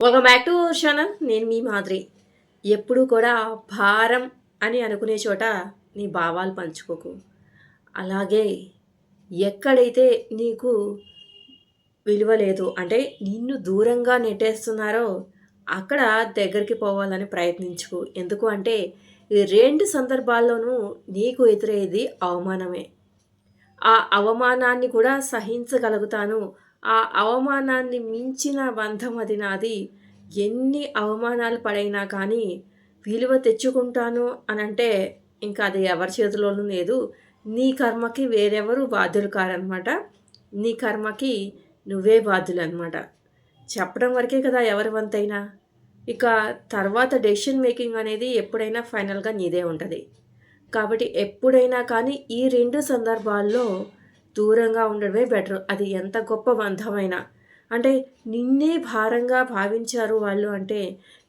Welcome back to our channel. నేను మీ మాదిరి. ఎప్పుడు కూడా భారం అని అనుకునే చోట నీ భావాలు పంచుకోకు. అలాగే ఎక్కడైతే నీకు విలువ లేదు అంటే నిన్ను దూరంగా నెట్టేస్తున్నారో అక్కడ దగ్గరికి పోవాలని ప్రయత్నించుకు. ఎందుకు అంటే ఈ రెండు సందర్భాల్లోనూ నీకు ఎదురయ్యేది అవమానమే. ఆ అవమానాన్ని కూడా సహించగలుగుతాను. ఆ అవమానాన్ని మించిన బంధం అది నాది. ఎన్ని అవమానాలు పడైనా కానీ విలువ తెచ్చుకుంటాను అనంటే ఇంకా అది ఎవరి చేతిలోనూ లేదు. నీ కర్మకి వేరెవరు బాధ్యులు కారనమాట. నీ కర్మకి నువ్వే బాధ్యులనమాట. చెప్పడం వరకే కదా ఎవరి వంతైనా. ఇక తర్వాత డెసిషన్ మేకింగ్ అనేది ఎప్పుడైనా ఫైనల్‌గా నీదే ఉంటది. కాబట్టి ఎప్పుడైనా కానీ ఈ 2 సందర్భాల్లో దూరంగా ఉండడమే బెటర్. అది ఎంత గొప్ప బంధమైనా. అంటే నిన్నే భారంగా భావించారు వాళ్ళు అంటే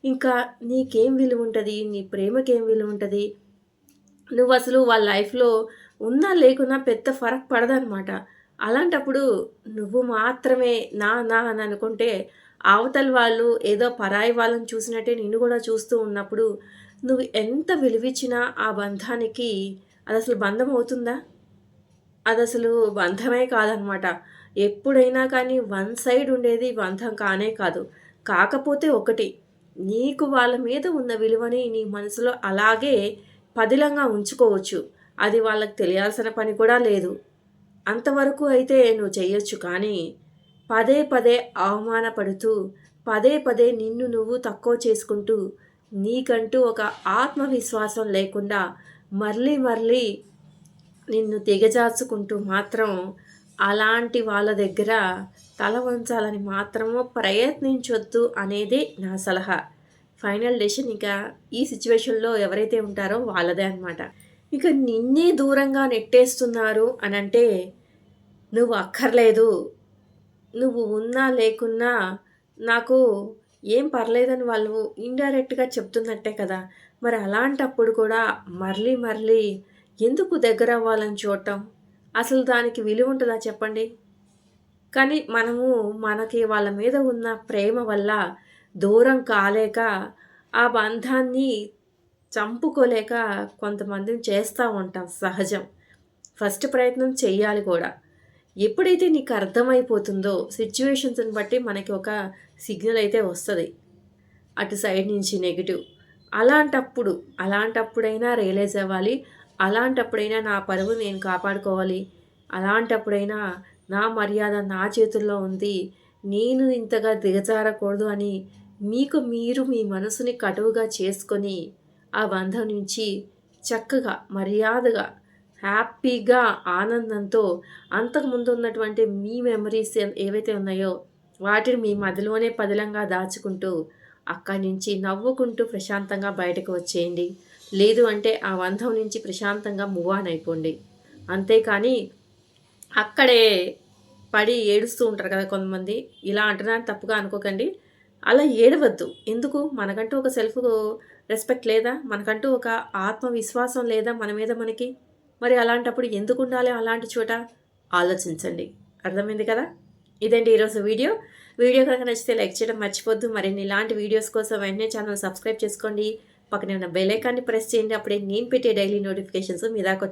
ఇంకా నీకేం విలువుంటది? నీ ప్రేమకేం విలువుంటది? నువ్వసలు వాళ్ళ లైఫ్‌లో ఉన్నా లేకున్నా పెద్ద ఫరక్ పడదనమాట. అలాంటప్పుడు నువ్వు మాత్రమే నా అని అనుకుంటే అవతల వాళ్ళు ఏదో పరాయి వాళ్ళని చూసినట్టే నిన్ను కూడా చూస్తూ ఉన్నప్పుడు నువ్వు ఎంత విలువిచ్చినా ఆ బంధానికి అదసలు బంధం అవుతుందా? అదసలు బంధమే కాదనమాట. ఎప్పుడైనా కానీ వన్ సైడ్ ఉండేది బంధం కానే కాదు. కాకపోతే ఒకటి, నీకు వాళ్ళ మీద ఉన్న విలువని నీ మనసులో అలాగే పదిలంగా ఉంచుకోవచ్చు. అది వాళ్ళకి తెలియాల్సిన పని కూడా లేదు. అంతవరకు అయితే నువ్వు చెయ్యొచ్చు. కానీ పదే పదే అవమానపడుతూ, పదే పదే నిన్ను నువ్వు తక్కువ చేసుకుంటూ, నీకంటూ ఒక ఆత్మవిశ్వాసం లేకుండా మళ్ళీ మళ్ళీ నిన్ను దిగజార్చుకుంటూ మాత్రం అలాంటి వాళ్ళ దగ్గర తల వంచాలని మాత్రము ప్రయత్నించొద్దు అనేదే నా సలహా. ఫైనల్ డెసిషన్ ఇక ఈ సిచ్యువేషన్‌లో ఎవరైతే ఉంటారో వాళ్ళదే అనమాట. ఇక నిన్నే దూరంగా నెట్టేస్తున్నారు అనంటే నువ్వు అక్కర్లేదు. నువ్వు ఉన్నా లేకున్నా నాకు ఏం పర్లేదని వాళ్ళు ఇండైరెక్ట్‌గా చెప్తున్నట్టే కదా! మరి అలాంటప్పుడు కూడా మళ్ళీ మళ్ళీ ఎందుకు దగ్గరవ్వాలని చూడటం? అసలు దానికి విలువుంటదా చెప్పండి? కానీ మనము మనకి వాళ్ళ మీద ఉన్న ప్రేమ వల్ల దూరం కాలేక, ఆ బంధాన్ని చంపుకోలేక కొంతమందిని చేస్తా ఉంటాం సహజం. ఫస్ట్ ప్రయత్నం చెయ్యాలి కూడా. ఎప్పుడైతే నీకు అర్థమైపోతుందో సిట్యుయేషన్స్‌ని బట్టి మనకి ఒక సిగ్నల్ అయితే వస్తది. అటు సైడ్ నుంచి నెగెటివ్. అలాంటప్పుడైనా రియలైజ్ అవ్వాలి. అలాంటప్పుడైనా నా పరువు నేను కాపాడుకోవాలి. అలాంటప్పుడైనా నా మర్యాద నా చేతుల్లో ఉంది. నేను ఇంతగా దిగజారకూడదు అని మీకు మీరు మీ మనసుని కటువుగా చేసుకొని, ఆ బంధం నుంచి చక్కగా, మర్యాదగా, హ్యాపీగా, ఆనందంతో అంతకుముందు ఉన్నటువంటి మీ మెమరీస్ ఏవైతే ఉన్నాయో వాటిని మీ మదిలోనే పదిలంగా దాచుకుంటూ అక్కడి నుంచి నవ్వుకుంటూ ప్రశాంతంగా బయటకు వచ్చేయండి. లేదు అంటే ఆ బంధం నుంచి ప్రశాంతంగా మూవ్ ఆన్ అయిపోండి. అంతేకానీ అక్కడే పడి ఏడుస్తూ ఉంటారు కదా కొంతమంది. ఇలా అంటున్నానని తప్పుగా అనుకోకండి. అలా ఏడవద్దు. ఎందుకు? మనకంటూ ఒక సెల్ఫ్ రెస్పెక్ట్ లేదా? మనకంటూ ఒక ఆత్మవిశ్వాసం లేదా మన మీద మనకి? మరి అలాంటప్పుడు ఎందుకుండాలి అలాంటి చోట? ఆలోచించండి. అర్థమైంది కదా! ఇదండి ఈరోజు వీడియో. వీడియో కనుక నచ్చితే లైక్ చేయడం మర్చిపోద్దు. మరిన్ని ఇలాంటి వీడియోస్ కోసం వెంటనే ఛానల్ సబ్స్క్రైబ్ చేసుకోండి. పక్కనే ఉన్న బెల్ ఐకాన్‌ని ప్రెస్ చేయండి. అప్పుడే నేను పెట్టే డైలీ నోటిఫికేషన్స్ మీ దాకా